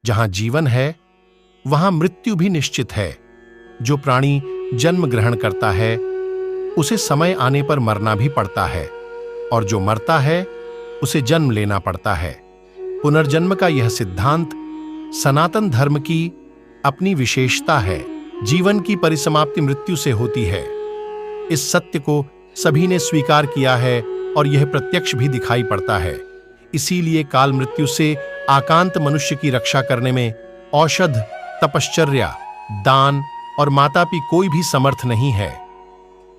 जहां जीवन है वहां मृत्यु भी निश्चित है। जो प्राणी जन्म ग्रहण करता है उसे समय आने पर मरना भी पड़ता है, और जो मरता है उसे जन्म लेना पड़ता है। पुनर्जन्म का यह सिद्धांत सनातन धर्म की अपनी विशेषता है। जीवन की परिसमाप्ति मृत्यु से होती है। इस सत्य को सभी ने स्वीकार किया है और यह प्रत्यक्ष भी दिखाई पड़ता है। इसीलिए काल मृत्यु से आकांत मनुष्य की रक्षा करने में औषध, तपश्चर्या, दान और मातापी कोई भी समर्थ नहीं है।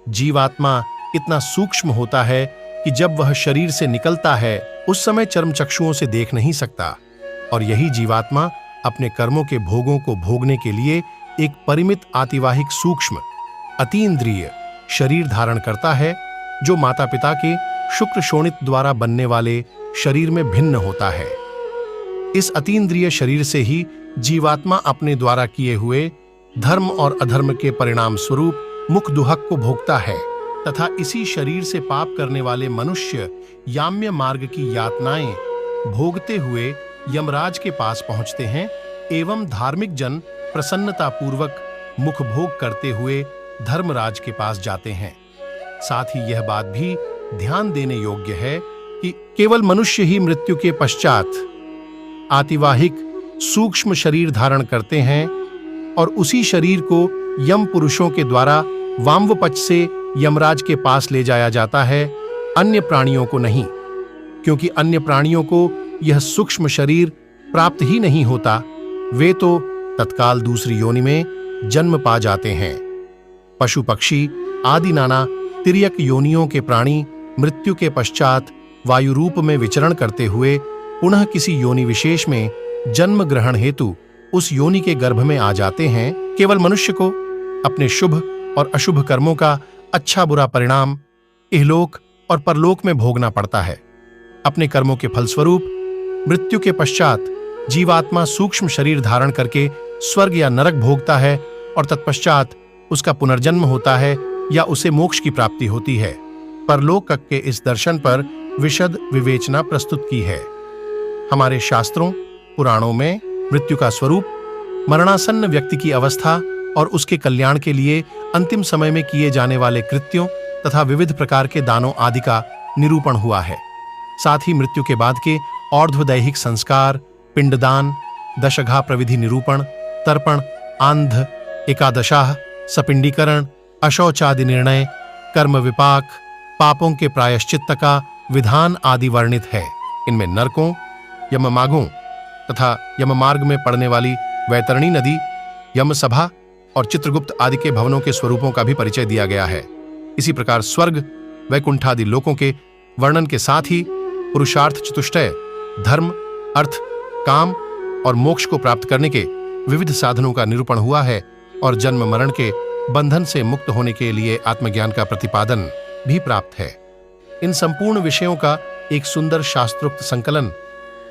जीवात्मा इतना सूक्ष्म होता है कि जब वह शरीर से निकलता है उस समय चर्मचक्षुओं से देख नहीं सकता, और यही जीवात्मा अपने कर्मों के भोगों को भोगने के लिए एक परिमित आतिवाहिक सूक्ष्म अतीन्द्रिय शरीर धारण करता है, जो माता पिता के शुक्र शोणित द्वारा बनने वाले शरीर में भिन्न होता है। इस अतीन्द्रिय शरीर से ही जीवात्मा अपने द्वारा किए हुए धर्म और अधर्म के परिणाम स्वरूप मुख दुहक को भोगता है, तथा इसी शरीर से पाप करने वाले मनुष्य याम्य मार्ग की यातनाएं भोगते हुए यमराज के पास पहुंचते हैं, एवं धार्मिक जन प्रसन्नता पूर्वक मुख भोग करते हुए धर्मराज के पास जाते हैं। साथ ही यह बात भी ध्यान देने योग्य है कि केवल मनुष्य ही मृत्यु के पश्चात आतिवाहिक सूक्ष्म शरीर धारण करते हैं, और उसी शरीर को यम पुरुषों के द्वारा वामवपच से यमराज के पास ले जाया जाता है, अन्य प्राणियों को नहीं, क्योंकि अन्य प्राणियों को यह सूक्ष्म शरीर प्राप्त ही नहीं होता। वे तो तत्काल दूसरी योनि में जन्म पा जाते हैं। पशु पक्षी आदि नाना तिर्यक योनियों के प्राणी मृत्यु के पश्चात वायु रूप में विचरण करते हुए पुनः किसी योनि विशेष में जन्म ग्रहण हेतु उस योनि के गर्भ में आ जाते हैं। केवल मनुष्य को अपने शुभ और अशुभ कर्मों का अच्छा बुरा परिणाम इहलोक और परलोक में भोगना पड़ता है। अपने कर्मों के फलस्वरूप मृत्यु के पश्चात जीवात्मा सूक्ष्म शरीर धारण करके स्वर्ग या नरक भोगता है, और तत्पश्चात उसका पुनर्जन्म होता है या उसे मोक्ष की प्राप्ति होती है। परलोक के इस दर्शन पर विशद विवेचना प्रस्तुत की है। हमारे शास्त्रों पुराणों में मृत्यु का स्वरूप, मरणासन्न व्यक्ति की अवस्था और उसके कल्याण के लिए अंतिम समय में किए जाने वाले कृत्यों तथा विविध प्रकार के दानों आदि का निरूपण हुआ है। साथ ही मृत्यु के बाद के और्ध्वदैहिक संस्कार, पिंडदान, दशघा प्रविधि निरूपण, तर्पण, आंध, एकादशाह, सपिंडीकरण, अशौचादि निर्णय, कर्म विपाक, पापों के प्रायश्चित्त का विधान आदि वर्णित है। इनमें नरकों, यममार्गों तथा यममार्ग में पड़ने वाली वैतरणी नदी, यमसभा और चित्रगुप्त आदि के भवनों के स्वरूपों का भी परिचय दिया गया है। इसी प्रकार स्वर्ग, वैकुंठादि लोकों के वर्णन के साथ ही पुरुषार्थ चतुष्टय, धर्म, अर्थ, काम और मोक्ष को प्राप्त करने के विविध साधनों का निरूपण हुआ है, और जन्म मरण के बंधन से मुक्त होने के लिए आत्मज्ञान का प्रतिपादन भी प्राप्त है। इन संपूर्ण विषयों का एक सुंदर शास्त्रोक्त संकलन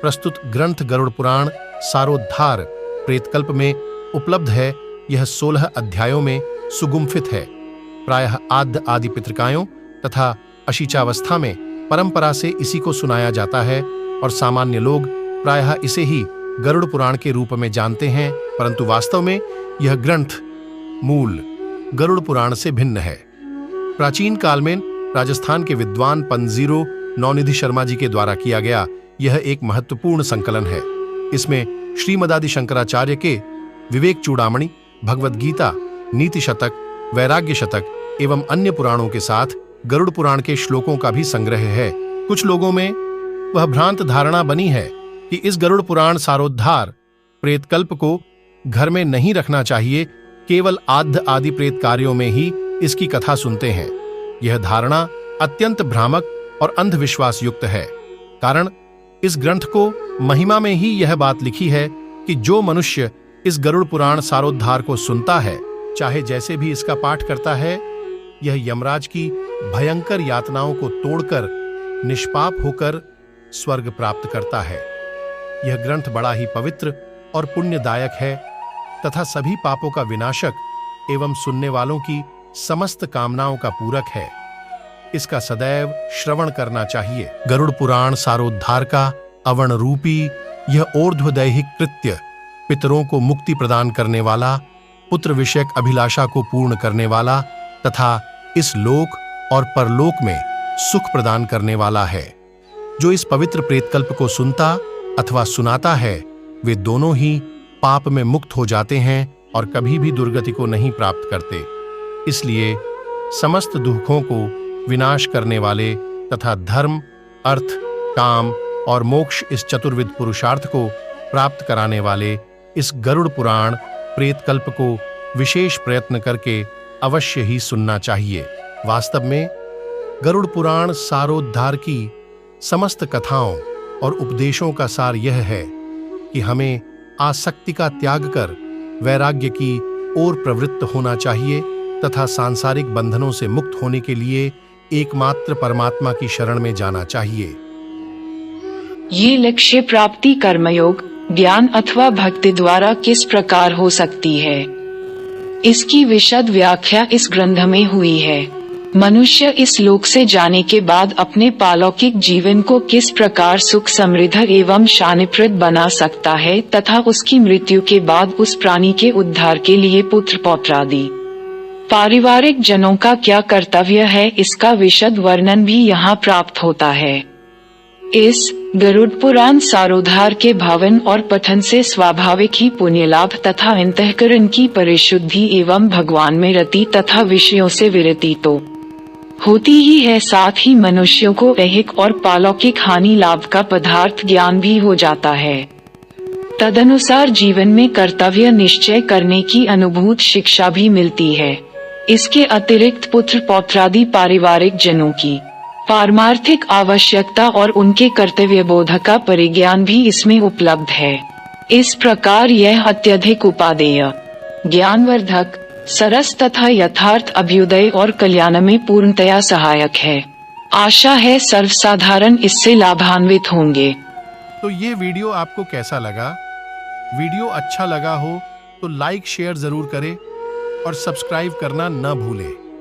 प्रस्तुत ग्रंथ गरुड़ पुराण सारोद्धार प्रेतकल्प में उपलब्ध है। यह 16 अध्यायों में सुगुम्फित है। प्रायः आद्य आदि पितृकायों तथा अशीचावस्था में परंपरा से इसी को सुनाया जाता है, और सामान्य लोग प्रायः इसे ही गरुड़ पुराण के रूप में जानते हैं, परंतु वास्तव में यह ग्रंथ मूल गरुड़ पुराण से भिन्न है। प्राचीन काल में राजस्थान के विद्वान पंजीरो नौनिधि शर्मा जी के द्वारा किया गया यह एक महत्वपूर्ण संकलन है। इसमें श्रीमदादि शंकराचार्य के विवेक चूड़ामणि, भगवद गीता, नीति शतक, वैराग्य शतक एवं अन्य पुराणों के साथ गरुड़ पुराण के श्लोकों का भी संग्रह है। कुछ लोगों में वह भ्रांत धारणा बनी है कि इस गरुड़ पुराण सारोद्धार प्रेतकल्प को घर में नहीं रखना चाहिए, केवल आद्य आदि प्रेत कार्यों में ही इसकी कथा सुनते हैं। यह धारणा अत्यंत भ्रामक और अंधविश्वास युक्त है। कारण इस ग्रंथ को महिमा में ही यह बात लिखी है कि जो मनुष्य इस गरुड़ पुराण सारोद्धार को सुनता है, चाहे जैसे भी इसका पाठ करता है, यह यमराज की भयंकर यातनाओं को तोड़कर निष्पाप होकर स्वर्ग प्राप्त करता है। यह ग्रंथ बड़ा ही पवित्र और पुण्यदायक है तथा सभी पापों का विनाशक एवं सुनने वालों की समस्त कामनाओं का पूरक है। इसका सदैव श्रवण करना चाहिए। गरुड़ पुराण सारोद्धार का अवर्ण रूपी यह ऊर्ध्वदैहिक कृत्य पितरों को मुक्ति प्रदान करने वाला, पुत्र विषयक अभिलाषा को पूर्ण करने वाला तथा इस लोक और परलोक में सुख प्रदान करने वाला है। जो इस पवित्र प्रेतकल्प को सुनता अथवा सुनाता है, वे दोनों ही पाप में मुक्त हो जाते हैं और कभी भी दुर्गति को नहीं प्राप्त करते। इसलिए समस्त दुखों को विनाश करने वाले तथा धर्म, अर्थ, काम और मोक्ष इस चतुर्विध पुरुषार्थ को प्राप्त कराने वाले इस गरुड़ पुराण प्रेतकल्प को विशेष प्रयत्न करके अवश्य ही सुनना चाहिए। वास्तव में गरुड़ पुराण सारोद्धार की समस्त कथाओं और उपदेशों का सार यह है कि हमें आसक्ति का त्याग कर वैराग्य की ओर प्रवृत्त होना चाहिए तथा सांसारिक बंधनों से मुक्त होने के लिए एकमात्र परमात्मा की शरण में जाना चाहिए। ये लक्ष्य प्राप्ति कर्मयोग, ज्ञान अथवा भक्ति द्वारा किस प्रकार हो सकती है, इसकी विशद व्याख्या इस ग्रंथ में हुई है। मनुष्य इस लोक से जाने के बाद अपने पालौकिक जीवन को किस प्रकार सुख समृद्ध एवं शांतिप्रद बना सकता है तथा उसकी मृत्यु के बाद उस प्राणी के उद्धार के लिए पुत्र पौत्रादि पारिवारिक जनों का क्या कर्तव्य है, इसका विशद वर्णन भी यहाँ प्राप्त होता है। इस गरुड़ पुराण सारोद्धार के भावन और पठन से स्वाभाविक ही पुण्य लाभ तथा अंतःकरण की परिशुद्धि एवं भगवान में रति तथा विषयों से विरति तो होती ही है, साथ ही मनुष्यों को ऐहिक और पालौकिक हानि लाभ का पदार्थ ज्ञान भी हो जाता है। तदनुसार जीवन में कर्तव्य निश्चय करने की अनुभूत शिक्षा भी मिलती है। इसके अतिरिक्त पुत्र पौत्रादि पारिवारिक जनों की पारमार्थिक आवश्यकता और उनके कर्तव्य बोध का परिज्ञान भी इसमें उपलब्ध है। इस प्रकार यह अत्यधिक उपादेय, ज्ञानवर्धक, सरस तथा यथार्थ अभ्युदय और कल्याण में पूर्णतया सहायक है। आशा है सर्वसाधारण इससे लाभान्वित होंगे। तो ये वीडियो आपको कैसा लगा? वीडियो अच्छा लगा हो तो लाइक शेयर जरूर करें और सब्सक्राइब करना न भूलें।